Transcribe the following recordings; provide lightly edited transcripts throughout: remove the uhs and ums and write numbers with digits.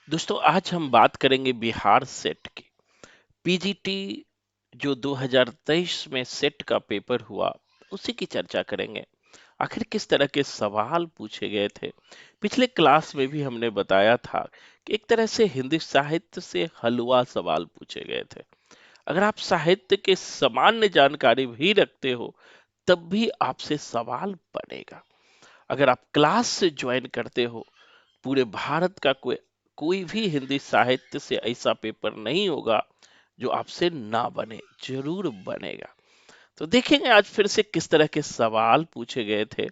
दोस्तों आज हम बात करेंगे बिहार सेट की। पीजीटी जो 2023 में सेट का पेपर हुआ, उसी की चर्चा करेंगे। आखिर किस तरह के सवाल पूछे गए थे। पिछले क्लास में भी हमने बताया था कि एक तरह से हिंदी साहित्य से हलवा सवाल पूछे गए थे। अगर आप साहित्य के सामान्य जानकारी भी रखते हो, तब भी आपसे सवाल बनेगा। अगर आप क्लास से ज्वाइन करते हो, पूरे भारत का कोई कोई भी हिंदी साहित्य से ऐसा पेपर नहीं होगा जो आपसे ना बने, जरूर बनेगा। तो देखेंगे आज फिर से किस तरह के सवाल पूछे गए थे।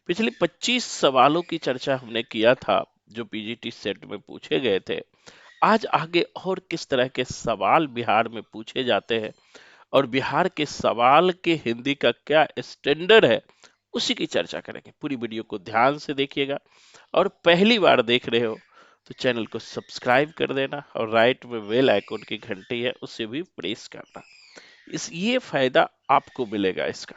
पिछले 25 सवालों की चर्चा हमने किया था जो पीजीटी सेट में पूछे गए थे। आज आगे और किस तरह के सवाल बिहार में पूछे जाते हैं और बिहार के सवाल के हिंदी का क्या स्टैंडर्ड है, उसी की चर्चा करेंगे। पूरी वीडियो को ध्यान से देखिएगा और पहली बार देख रहे हो तो चैनल को सब्सक्राइब कर देना और राइट में बेल आइकन की घंटी है उसे भी प्रेस करना। इस ये फायदा आपको मिलेगा इसका।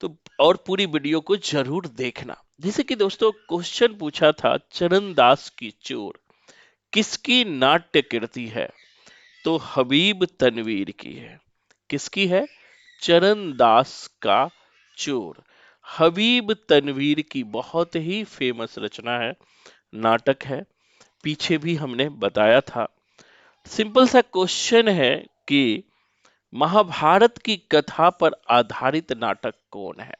तो और पूरी वीडियो को जरूर देखना। जैसे कि दोस्तों क्वेश्चन पूछा था, चरण दास की चोर किसकी नाट्य कृति है? तो हबीब तनवीर की है। किसकी है? चरण दास का चोर हबीब तनवीर की बहुत ही फेमस रचना है, नाटक है। पीछे भी हमने बताया था। सिंपल सा क्वेश्चन है कि महाभारत की कथा पर आधारित नाटक कौन है?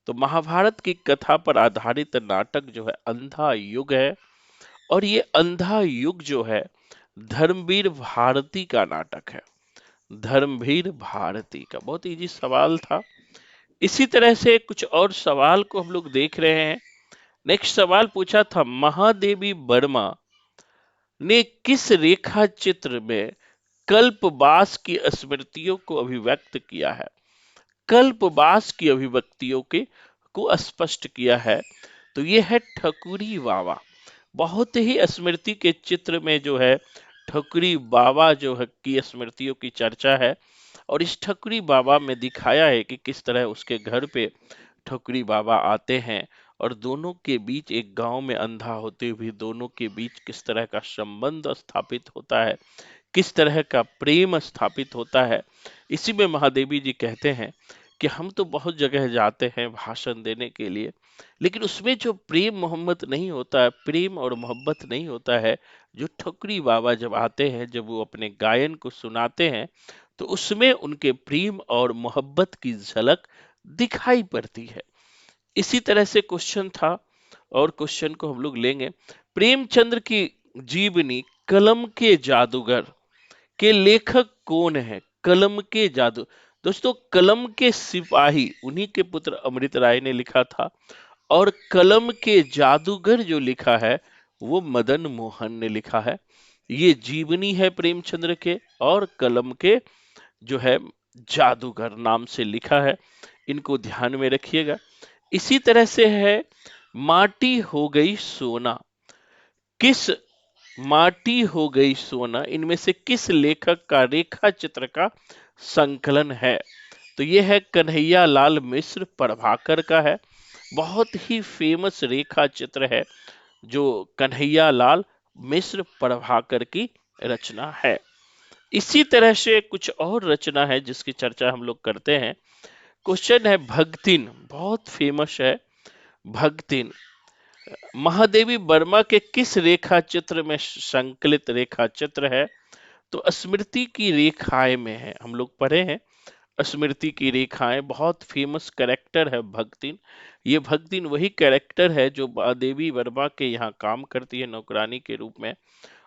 तो महाभारत की कथा पर आधारित नाटक जो है अंधा युग है। और ये अंधा युग जो है धर्मवीर भारती का नाटक है। धर्मवीर भारती का बहुत इजी सवाल था। इसी तरह से कुछ और सवाल को हम लोग देख रहे हैं। नेक्स्ट सवाल पूछा था, महादेवी वर्मा ने किस रेखा चित्र में कल्पवास की स्मृतियों को अभिव्यक्त किया है? कल्पवास की अभिव्यक्तियों के को स्पष्ट किया है। तो ये है ठकुरी बाबा। बहुत ही स्मृति के चित्र में जो है ठकुरी बाबा जो है की स्मृतियों की चर्चा है। और इस ठकुरी बाबा में दिखाया है कि किस तरह उसके घर पे ठकुरी बाबा आते हैं और दोनों के बीच, एक गांव में अंधा होते हुए दोनों के बीच किस तरह का संबंध स्थापित होता है, किस तरह का प्रेम स्थापित होता है। इसी में महादेवी जी कहते हैं कि हम तो बहुत जगह जाते हैं भाषण देने के लिए, लेकिन उसमें जो प्रेम मोहब्बत नहीं होता है, प्रेम और मोहब्बत नहीं होता है, जो ठकुरी बाबा जब आते हैं, जब वो अपने गायन को सुनाते हैं, तो उसमें उनके प्रेम और मोहब्बत की झलक दिखाई पड़ती है। इसी तरह से क्वेश्चन था और क्वेश्चन को हम लोग लेंगे। प्रेमचंद्र की जीवनी कलम के जादूगर के लेखक कौन है? कलम के जादू, दोस्तों कलम के सिपाही उन्हीं के पुत्र अमृत राय ने लिखा था। और कलम के जादूगर जो लिखा है वो मदन मोहन ने लिखा है। ये जीवनी है प्रेमचंद्र के, और कलम के जो है जादूगर नाम से लिखा है। इनको ध्यान में रखिएगा। इसी तरह से है माटी हो गई सोना। किस माटी हो गई सोना इनमें से किस लेखक का रेखा चित्र का संकलन है? तो ये है कन्हैया लाल मिश्र प्रभाकर का है। बहुत ही फेमस रेखा चित्र है जो कन्हैया लाल मिश्र प्रभाकर की रचना है। इसी तरह से कुछ और रचना है जिसकी चर्चा हम लोग करते हैं। क्वेश्चन है भगतिन, बहुत फेमस है भगतिन। महादेवी वर्मा के किस रेखा चित्र में संकलित रेखा चित्र है? तो स्मृति की रेखाएं में है, हम लोग पढ़े हैं। स्मृति की रेखाएं बहुत फेमस कैरेक्टर है भगतिन। ये भगतिन वही कैरेक्टर है जो महादेवी वर्मा के यहाँ काम करती है नौकरानी के रूप में।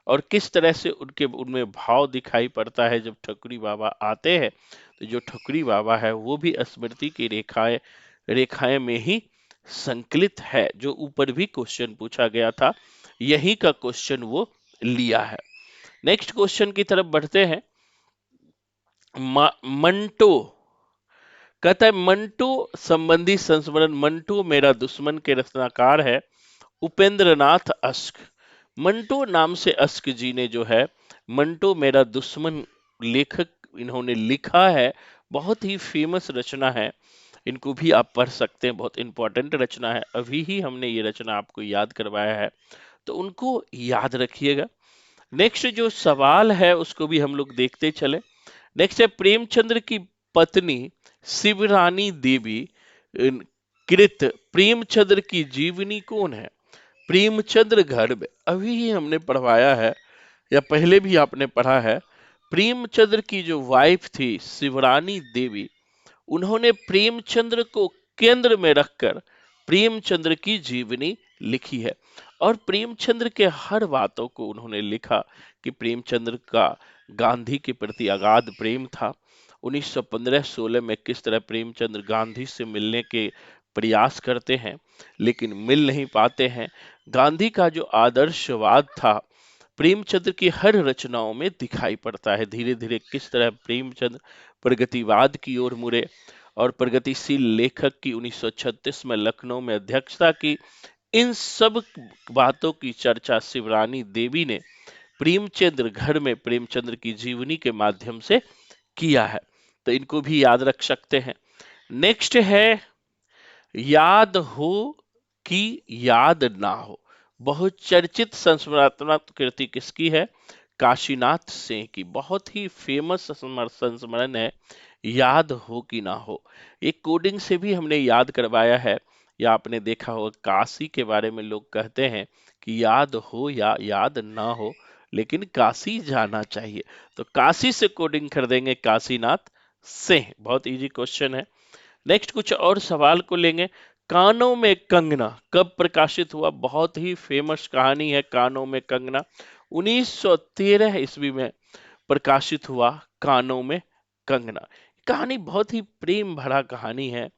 और किस तरह से उनके उनमें भाव दिखाई पड़ता है जब ठकुरी बाबा आते हैं। तो जो ठकुरी बाबा है वो भी स्मृति की रेखाएं रेखाएं में ही संकलित है, जो ऊपर भी क्वेश्चन पूछा गया था, यही का क्वेश्चन वो लिया है। नेक्स्ट क्वेश्चन की तरफ बढ़ते हैं। मंटो कहता है, मंटो संबंधी संस्मरण, मंटो मेरा दुश्मन के रचनाकार है उपेंद्र नाथ अश्क। मंटो नाम से अश्क जी ने जो है मंटो मेरा दुश्मन लेखक इन्होंने लिखा है। बहुत ही फेमस रचना है, इनको भी आप पढ़ सकते हैं, बहुत इंपॉर्टेंट रचना है। अभी ही हमने ये रचना आपको याद करवाया है, तो उनको याद रखिएगा। नेक्स्ट जो सवाल है उसको भी हम लोग देखते चले। नेक्स्ट है, प्रेमचंद्र की पत्नी शिवरानी देवी कृत प्रेमचंद्र की जीवनी कौन है? प्रेमचंद्र घर में अभी ही हमने पढ़वाया है या पहले भी आपने पढ़ा है। प्रेमचंद्र की जो वाइफ थी शिवरानी देवी, उन्होंने प्रेमचंद्र को केंद्र में रखकर प्रेमचंद्र की जीवनी लिखी है। और प्रेमचंद्र के हर बातों को उन्होंने लिखा कि प्रेमचंद्र का गांधी के प्रति अगाध प्रेम था। 1915-16 में किस तरह प्रेमचंद्र गांधी से मिलने के प्रयास करते हैं लेकिन मिल नहीं पाते हैं। गांधी का जो आदर्शवाद था प्रेमचंद्र की हर रचनाओं में दिखाई पड़ता है। धीरे धीरे किस तरह प्रेमचंद्र प्रगतिवाद की ओर मुड़े और प्रगतिशील लेखक की 1936 में लखनऊ में अध्यक्षता की। इन सब बातों की चर्चा शिवरानी देवी ने प्रेमचंद्र घर में प्रेमचंद्र की जीवनी के माध्यम से किया है, तो इनको भी याद रख सकते हैं। नेक्स्ट है, याद हो कि याद ना हो, बहुचर्चित संस्मरणात्मक कृति किसकी है? काशीनाथ सिंह की। बहुत ही फेमस संस्मरण है याद हो कि ना हो। एक कोडिंग से भी हमने याद करवाया है, या आपने देखा होगा काशी के बारे में लोग कहते हैं कि याद हो या याद ना हो लेकिन काशी जाना चाहिए, तो काशी से कोडिंग कर देंगे काशीनाथ सिंह। बहुत इजी क्वेश्चन है। नेक्स्ट कुछ और सवाल को लेंगे। कानों में कंगना कब प्रकाशित हुआ? बहुत ही फेमस कहानी है कानों में कंगना। 1913 ईस्वी में प्रकाशित हुआ कानों में कंगना। कहानी बहुत ही प्रेम भरा कहानी है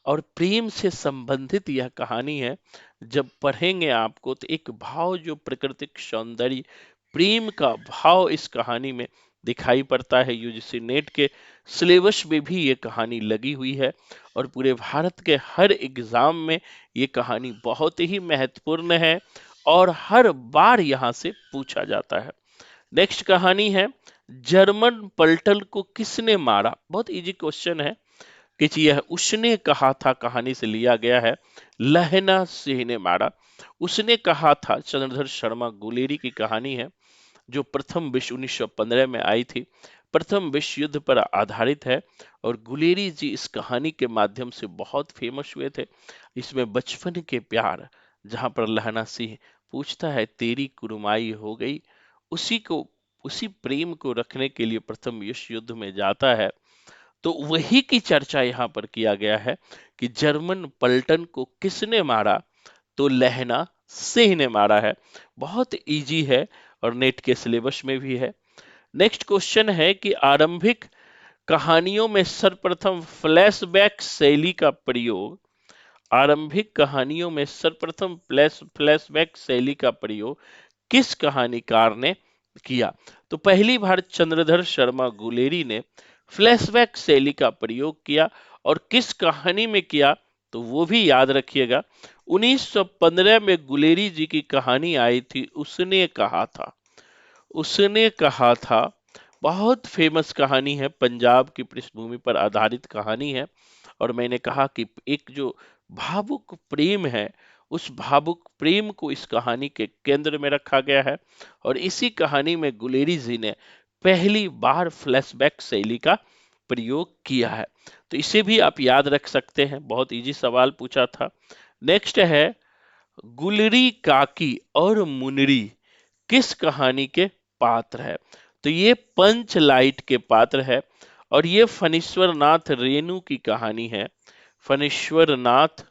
और प्रेम से संबंधित यह कहानी है। जब पढ़ेंगे आपको तो एक भाव, जो प्राकृतिक सौंदर्य, प्रेम का भाव इस कहानी में दिखाई पड़ता है। यूजीसी नेट के सिलेबस में भी ये कहानी लगी हुई है और पूरे भारत के हर एग्जाम में ये कहानी बहुत ही महत्वपूर्ण है और हर बार यहाँ से पूछा जाता है। नेक्स्ट कहानी है, जर्मन पलटन को किसने मारा? बहुत इजी क्वेश्चन है कि यह उसने कहा था कहानी से लिया गया है। लहना सिंह ने मारा। उसने कहा था चंद्रधर शर्मा गुलेरी की कहानी है जो प्रथम विश्व 1915 में आई थी। प्रथम विश्व युद्ध पर आधारित है और गुलेरी जी इस कहानी के माध्यम से बहुत फेमस हुए थे। इसमें बचपन के प्यार, जहां पर लहना सिंह पूछता है तेरी कुरुमाई हो गई, उसी प्रेम को रखने के लिए प्रथम विश्व युद्ध में जाता है। तो वही की चर्चा यहाँ पर किया गया है कि जर्मन पलटन को किसने मारा? तो लहना सिंह ने मारा है। बहुत इजी है और नेट के सिलेबस में भी है। नेक्स्ट क्वेश्चन है कि आरंभिक कहानियों में सर्वप्रथम फ्लैशबैक शैली का प्रयोग, आरंभिक कहानियों में सर्वप्रथम फ्लैशबैक शैली का प्रयोग किस कहानीकार ने किया? तो पहली बार चंद्रधर शर्मा गुलेरी ने फ्लैशबैक शैली का प्रयोग किया और किस कहानी में किया? तो वो भी याद रखिएगा। 1915 में गुलेरी जी की कहानी आई थी, उसने कहा था। उसने कहा था बहुत फेमस कहानी है, पंजाब की पृष्ठभूमि पर आधारित कहानी है। और मैंने कहा कि एक जो भावुक प्रेम है, उस भावुक प्रेम को इस कहानी के केंद्र में रखा गया है और इसी कहानी में गुलेरी जी ने पहली बार फ्लैशबैक शैली का प्रयोग किया है। तो इसे भी आप याद रख सकते हैं, बहुत इजी सवाल पूछा था। नेक्स्ट है, गुलरी काकी और मुनरी किस कहानी के पात्र है? तो ये पंचलाइट के पात्र है और ये फणीश्वर नाथ रेणु की कहानी है। फणीश्वर नाथ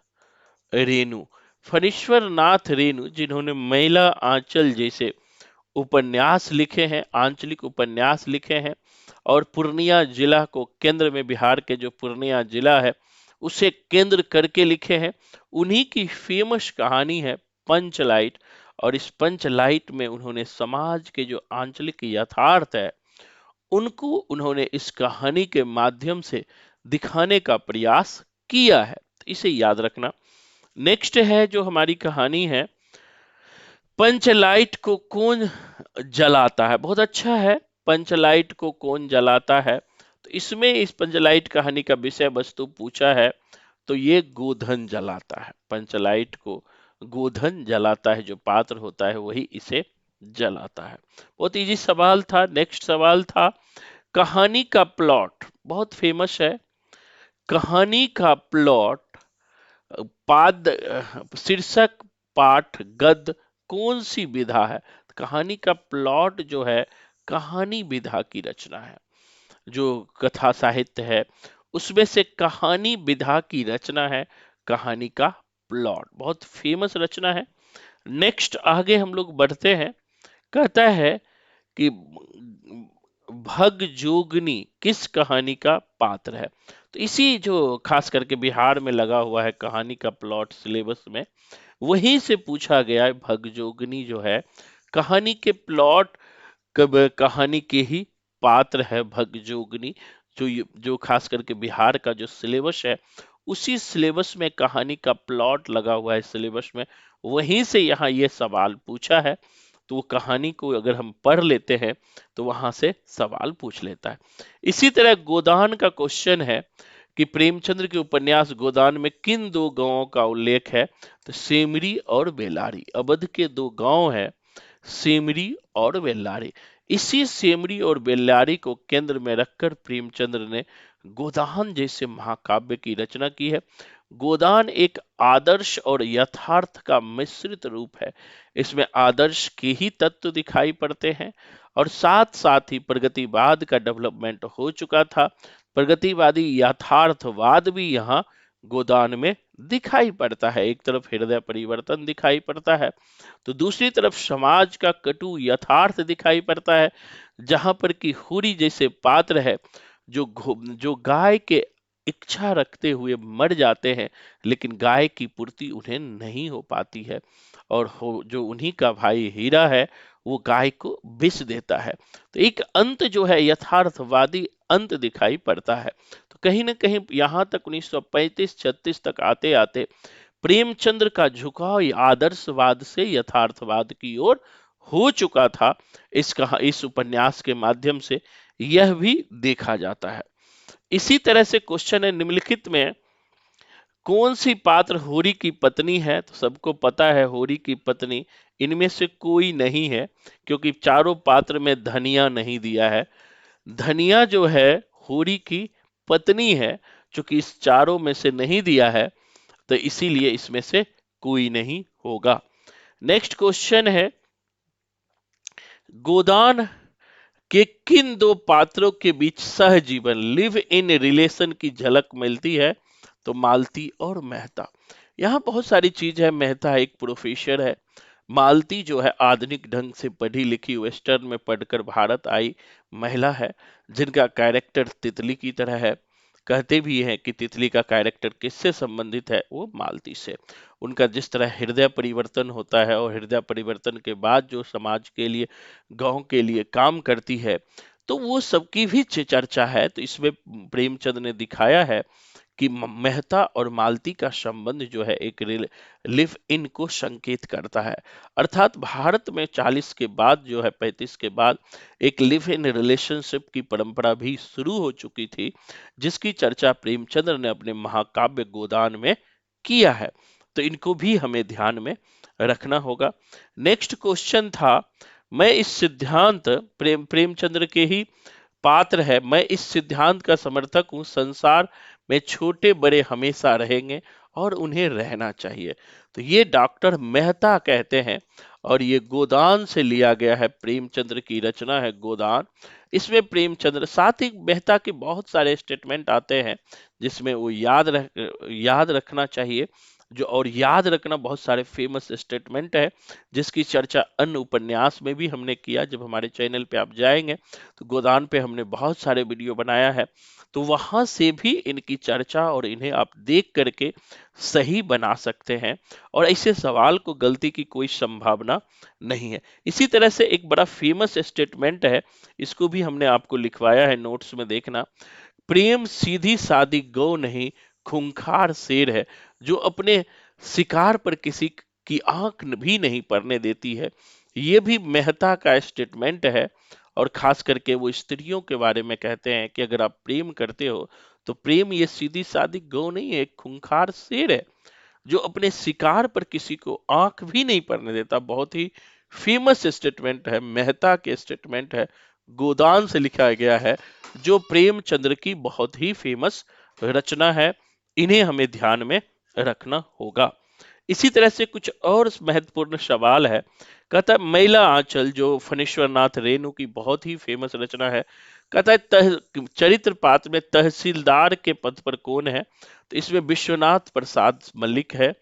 रेणु, फणीश्वर नाथ रेणु जिन्होंने मैला आंचल जैसे उपन्यास लिखे हैं, आंचलिक उपन्यास लिखे हैं और पूर्णिया जिला को केंद्र में, बिहार के जो पूर्णिया जिला है उसे केंद्र करके लिखे हैं। उन्हीं की फेमस कहानी है पंचलाइट और इस पंचलाइट में उन्होंने समाज के जो आंचलिक यथार्थ है उनको उन्होंने इस कहानी के माध्यम से दिखाने का प्रयास किया है, तो इसे याद रखना। नेक्स्ट है जो हमारी कहानी है, पंचलाइट को कौन जलाता है? बहुत अच्छा है, पंचलाइट को कौन जलाता है? तो इसमें इस पंचलाइट कहानी का विषय वस्तु पूछा है तो ये गोधन जलाता है। पंचलाइट को गोधन जलाता है, जो पात्र होता है वही इसे जलाता है। बहुत इजी सवाल था। नेक्स्ट सवाल था, कहानी का प्लॉट बहुत फेमस है। कहानी का प्लॉट, पाद शीर्षक, पाठ, गद्य, कौन सी विधा है? कहानी का प्लॉट जो है कहानी विधा की रचना है। जो कथा साहित्य है उसमें से कहानी विधा की रचना है कहानी का प्लॉट। बहुत फेमस रचना है। नेक्स्ट आगे हम लोग बढ़ते हैं। कहता है कि भग जोगनी किस कहानी का पात्र है? तो इसी जो खास करके बिहार में लगा हुआ है कहानी का प्लॉट सिलेबस में, वहीं से पूछा गया है। भगजोगनी जो है कहानी के प्लॉट, कब कहानी के ही पात्र है भगजोगनी। जो खास करके बिहार का जो सिलेबस है उसी सिलेबस में कहानी का प्लॉट लगा हुआ है सिलेबस में, वहीं से यहाँ ये सवाल पूछा है। तो वो कहानी को अगर हम पढ़ लेते हैं तो वहां से सवाल पूछ लेता है। इसी तरह गोदान का क्वेश्चन है कि प्रेमचंद्र के उपन्यास गोदान में किन दो गांवों का उल्लेख है? तो सेमरी और बेलारी, अवध के दो गांव है सेमरी और बेल्लारी। इसी सेमरी और बेल्लारी को केंद्र में रखकर प्रेमचंद्र ने गोदान जैसे महाकाव्य की रचना की है। गोदान एक आदर्श और यथार्थ का मिश्रित रूप है। इसमें आदर्श के ही तत्व दिखाई पड़ते हैं और साथ साथ ही प्रगतिवाद का डेवलपमेंट हो चुका था। प्रगतिवादी यथार्थवाद भी यहाँ गोदान में दिखाई पड़ता है। एक तरफ हृदय परिवर्तन दिखाई पड़ता है तो दूसरी तरफ समाज का कटु यथार्थ दिखाई पड़ता है, जहां पर कि हुरी जैसे पात्र है जो गाय के इच्छा रखते हुए मर जाते हैं, लेकिन गाय की पूर्ति उन्हें नहीं हो पाती है और जो उन्हीं का भाई हीरा है वो गाय को विष देता है। तो एक अंत जो है यथार्थवादी अंत दिखाई पड़ता है। तो कहीं ना कहीं यहाँ तक 1935-36 तक आते आते प्रेमचंद्र का झुकाव आदर्शवाद से यथार्थवाद की ओर हो चुका था। इस उपन्यास के माध्यम से यह भी देखा जाता है। इसी तरह से क्वेश्चन है, निम्नलिखित में कौन सी पात्र होरी की पत्नी है? तो सबको पता है होरी की पत्नी इनमें से कोई नहीं है, क्योंकि चारों पात्र में धनिया नहीं दिया है। धनिया जो है होरी की पत्नी है, चूंकि इस चारों में से नहीं दिया है तो इसीलिए इसमें से कोई नहीं होगा। नेक्स्ट क्वेश्चन है, गोदान के किन दो पात्रों के बीच सहजीवन लिव इन रिलेशन की झलक मिलती है? तो मालती और मेहता। यहाँ बहुत सारी चीज है। मेहता एक प्रोफेसर है। मालती जो है आधुनिक ढंग से पढ़ी लिखी वेस्टर्न में पढ़कर भारत आई महिला है, जिनका कैरेक्टर तितली की तरह है। कहते भी हैं कि तितली का कैरेक्टर किससे संबंधित है? वो मालती से। उनका जिस तरह हृदय परिवर्तन होता है और हृदय परिवर्तन के बाद जो समाज के लिए, गांव के लिए काम करती है, तो वो सबकी भी चर्चा है। तो इसमें प्रेमचंद ने दिखाया है कि मेहता और मालती का संबंध जो है एक लिव इन को संकेत करता है। अर्थात भारत में 40 के बाद जो है 35 के बाद एक लिव इन रिलेशनशिप की परंपरा भी शुरू हो चुकी थी, जिसकी चर्चा प्रेमचंद्र ने अपने महाकाव्य गोदान में किया है। तो इनको भी हमें ध्यान में रखना होगा। नेक्स्ट क्वेश्चन था, मैं इस सिद्धांत प्रेमचंद्र के ही पात्र है, मैं इस सिद्धांत का समर्थक हूं, संसार में छोटे बड़े हमेशा रहेंगे और उन्हें रहना चाहिए। तो ये डॉक्टर मेहता कहते हैं और ये गोदान से लिया गया है। प्रेमचंद्र की रचना है गोदान। इसमें प्रेमचंद्र, साथ ही मेहता के बहुत सारे स्टेटमेंट आते हैं जिसमें वो याद रखना चाहिए। जो और याद रखना बहुत सारे फेमस स्टेटमेंट है जिसकी चर्चा अन्य उपन्यास में भी हमने किया। जब हमारे चैनल पे आप जाएंगे तो गोदान पे हमने बहुत सारे वीडियो बनाया है, तो वहां से भी इनकी चर्चा और इन्हें आप देख करके सही बना सकते हैं और ऐसे सवाल को गलती की कोई संभावना नहीं है। इसी तरह से एक बड़ा फेमस स्टेटमेंट है, इसको भी हमने आपको लिखवाया है, नोट्स में देखना। प्रेम सीधी सादी गौ नहीं, खूंखार शेर है, जो अपने शिकार पर किसी की आंख भी नहीं पड़ने देती है। ये भी मेहता का स्टेटमेंट है और खास करके वो स्त्रियों के बारे में कहते हैं कि अगर आप प्रेम करते हो तो प्रेम ये सीधी सादी गौ नहीं है, एक खूंखार शेर है जो अपने शिकार पर किसी को आंख भी नहीं पड़ने देता। बहुत ही फेमस स्टेटमेंट है, मेहता के स्टेटमेंट है, गोदान से लिखा गया है, जो प्रेमचंद्र की बहुत ही फेमस रचना है। इन्हें हमें ध्यान में रखना होगा। इसी तरह से कुछ और महत्वपूर्ण सवाल है। कहता है मैला आंचल, जो फणीश्वर नाथ रेणु की बहुत ही फेमस रचना है। कहता है चरित्र पात्र में तहसीलदार के पद पर कौन है? तो इसमें विश्वनाथ प्रसाद मलिक है।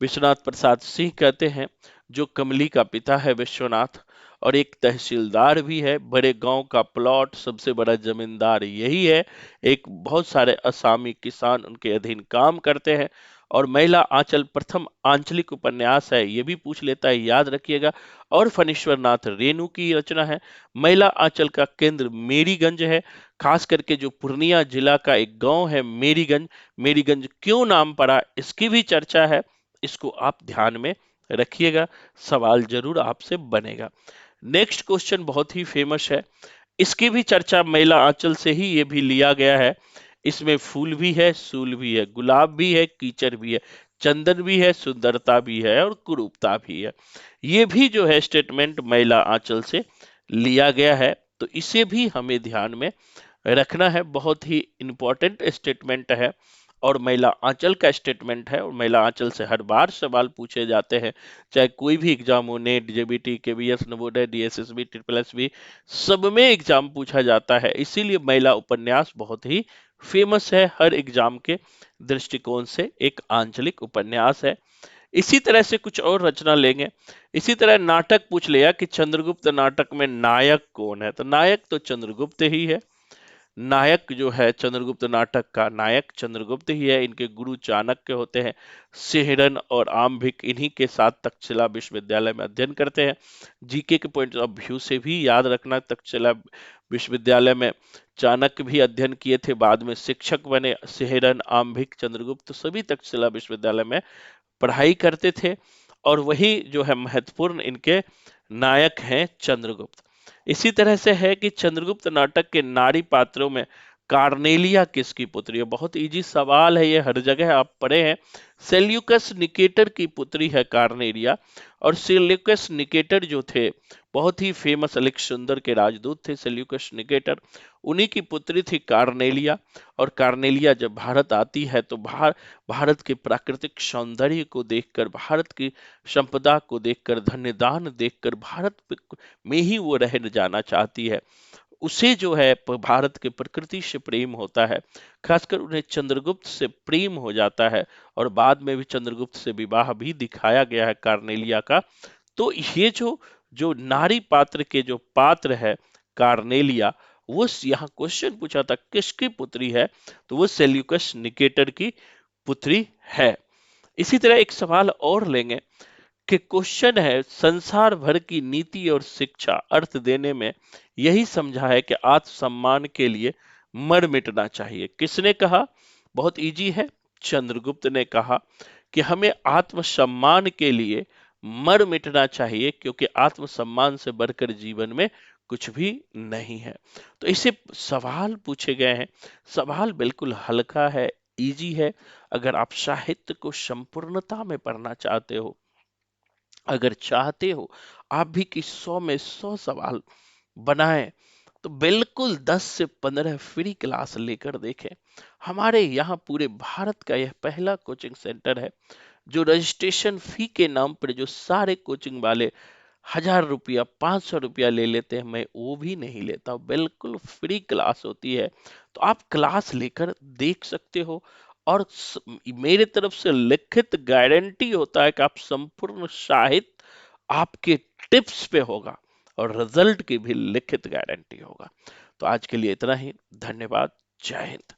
विश्वनाथ प्रसाद सिंह कहते हैं, जो कमली का पिता है विश्वनाथ, और एक तहसीलदार भी है। बड़े गांव का प्लॉट, सबसे बड़ा जमींदार यही है। एक बहुत सारे असामी किसान उनके अधीन काम करते हैं। और महिला आंचल प्रथम आंचलिक उपन्यास है, ये भी पूछ लेता है, याद रखिएगा। और फणीश्वर नाथ रेणु की रचना है। महिला आंचल का केंद्र मेरीगंज है, खास करके जो पूर्णिया जिला का एक गांव है मेरीगंज। मेरीगंज क्यों नाम पड़ा, इसकी भी चर्चा है, इसको आप ध्यान में रखिएगा, सवाल जरूर आपसे बनेगा। नेक्स्ट क्वेश्चन बहुत ही फेमस है, इसकी भी चर्चा महिला आंचल से ही ये भी लिया गया है। इसमें फूल भी है, सूल भी है, गुलाब भी है, कीचड़ भी है, चंदन भी है, सुंदरता भी है, और कुरूपता भी है। ये भी जो है स्टेटमेंट महिला आंचल से लिया गया है, तो इसे भी हमें ध्यान में रखना है। बहुत ही इंपॉर्टेंट स्टेटमेंट है, और महिला आंचल का स्टेटमेंट है, और महिला आंचल से हर बार सवाल पूछे जाते हैं, चाहे कोई भी एग्जाम हो, net, JBT, KVS, Navodaya, DSSB, triple SB, सब में एग्जाम पूछा जाता है। इसीलिए महिला उपन्यास बहुत ही फेमस है, हर एग्जाम के दृष्टिकोण से एक आंचलिक उपन्यास है। इसी तरह से कुछ और रचना लेंगे। इसी तरह नाटक पूछ लिया कि चंद्रगुप्त नाटक में नायक कौन है? तो नायक तो चंद्रगुप्त ही है। नायक जो है चंद्रगुप्त नाटक का नायक चंद्रगुप्त ही है। इनके गुरु चाणक्य होते हैं। सेहरन और आम्भिक इन्हीं के साथ तक्षशिला विश्वविद्यालय में अध्ययन करते हैं। जीके के पॉइंट ऑफ व्यू से भी याद रखना, तक्षशिला विश्वविद्यालय में चाणक्य भी अध्ययन किए थे, बाद में शिक्षक बने। सेहरन, आम्भिक, चंद्रगुप्त सभी तक्षशिला विश्वविद्यालय में पढ़ाई करते थे। और वही जो है महत्वपूर्ण इनके नायक हैं चंद्रगुप्त। इसी तरह से है कि चंद्रगुप्त नाटक के नारी पात्रों में कार्नेलिया किसकी पुत्री है? बहुत इजी सवाल है, ये हर जगह आप पढ़े हैं। सेल्यूकस निकेटर की पुत्री है कार्नेलिया। और सेल्यूकस निकेटर जो थे, बहुत ही फेमस अलेक्जेंडर के राजदूत थे सेल्यूकस निकेटर, उन्हीं की पुत्री थी कार्नेलिया। और कार्नेलिया जब भारत आती है तो भारत के प्राकृतिक सौंदर्य को देखकर, भारत की संपदा को देखकर, धन्यदान देखकर में ही वो रह जाना चाहती है। उसे जो है भारत के प्रकृति से प्रेम होता है, खासकर उन्हें चंद्रगुप्त से प्रेम हो जाता है। और बाद में भी चंद्रगुप्त से विवाह भी दिखाया गया है कार्नेलिया का। तो ये जो जो नारी पात्र के जो पात्र है कार्नेलिया, वो यहाँ क्वेश्चन पूछा था किसकी पुत्री है? तो वो सेल्यूकस निकेटर की पुत्री है। इसी तरह एक सवाल और लेंगे कि क्वेश्चन है, संसार भर की नीति और शिक्षा अर्थ देने में यही समझा है कि आत्मसम्मान के लिए मर मिटना चाहिए। किसने कहा? बहुत इजी है, चंद्रगुप्त ने कहा कि हमें आत्मसम्मान के लिए मर मिटना चाहिए, क्योंकि आत्मसम्मान से बढ़कर जीवन में कुछ भी नहीं है। तो इसे सवाल पूछे गए हैं। सवाल बिल्कुल हल्का है, इजी है। अगर आप साहित्य को संपूर्णता में पढ़ना चाहते हो, अगर चाहते हो आप भी कि 100 में 100 सवाल बनाएं, तो बिल्कुल 10 से 15 फ्री क्लास लेकर देखें। हमारे यहाँ पूरे भारत का यह पहला कोचिंग सेंटर है जो रजिस्ट्रेशन फी के नाम पर जो सारे कोचिंग वाले 1000 रुपया 500 रुपया ले लेते हैं, मैं वो भी नहीं लेता, बिल्कुल फ्री क्लास होती है। तो आप क्लास लेकर देख सकते हो। और मेरे तरफ से लिखित गारंटी होता है कि आप संपूर्ण साहित्य आपके टिप्स पे होगा, और रिजल्ट की भी लिखित गारंटी होगा। तो आज के लिए इतना ही, धन्यवाद, जय हिंद।